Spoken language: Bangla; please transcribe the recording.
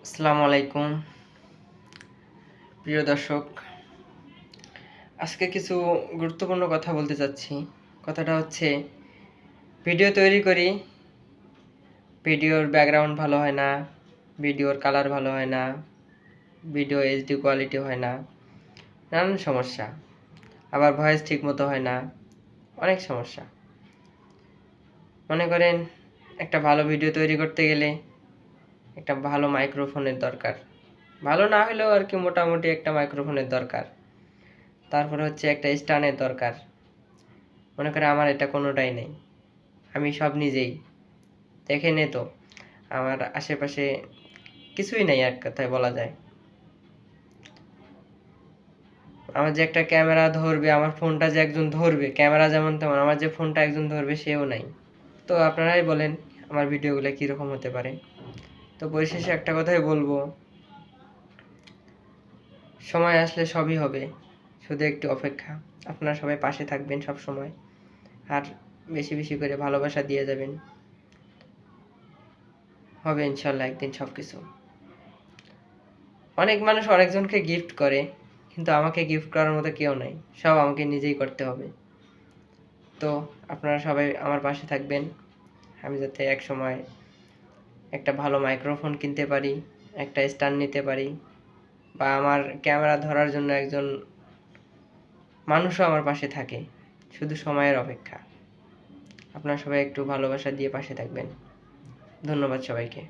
আসসালামু আলাইকুম প্রিয় দর্শক। আজকে কিছু গুরুত্বপূর্ণ কথা বলতে চাচ্ছি। কথাটা হচ্ছে, ভিডিও তৈরি করি, ভিডিওর ব্যাকগ্রাউন্ড ভালো হয় না, ভিডিওর কালার ভালো হয় না, ভিডিও এইচডি কোয়ালিটি হয় না, নানান সমস্যা। আবার ভয়েস ঠিক মতো হয় না, অনেক সমস্যা। মনে করেন, একটা ভালো ভিডিও তৈরি করতে গেলে একটা ভালো মাইক্রোফোনের দরকার। ভালো না হলেও আর কি, মোটামুটি একটা মাইক্রোফোনের দরকার। তারপরে হচ্ছে একটা স্ট্যান্ডের দরকার। মনে করে আমার এটা কোনোটাই নেই, আমি সব নিজেই। দেখে নে তো, আমার আশেপাশে কিছুই নেই, এক কথায় বলা যায়। আমার যে একটা ক্যামেরা ধরবে, আমার ফোনটা যে একজন ধরবে, ক্যামেরা যেমন তেমন, আমার যে ফোনটা একজন ধরবে সেও নাই। তো আপনারাই বলেন আমার ভিডিওগুলো কীরকম হতে পারে। তো পরিশেষে একটা কথাই বলবো, সময় আসলে সবই হবে, শুধু একটু অপেক্ষা। আপনারা সবাই পাশে থাকবেন সব সময়, আর বেশি বেশি করে ভালোবাসা দিয়ে যাবেন। হবে ইনশাল্লাহ একদিন সব কিছু। অনেক মানুষ অনেকজনকে গিফট করে, কিন্তু আমাকে গিফট করার মতো কেউ নাই, সব আমাকে নিজেই করতে হবে। তো আপনারা সবাই আমার পাশে থাকবেন, আমি যাতে এক সময় একটা ভালো মাইক্রোফোন কিনতে পারি, একটা স্ট্যান্ড নিতে পারি, বা আমার ক্যামেরা ধরার জন্য একজন মানুষও আমার পাশে থাকে। শুধু সময়ের অপেক্ষা। আপনারা সবাই একটু ভালোবাসা দিয়ে পাশে থাকবেন। ধন্যবাদ সবাইকে।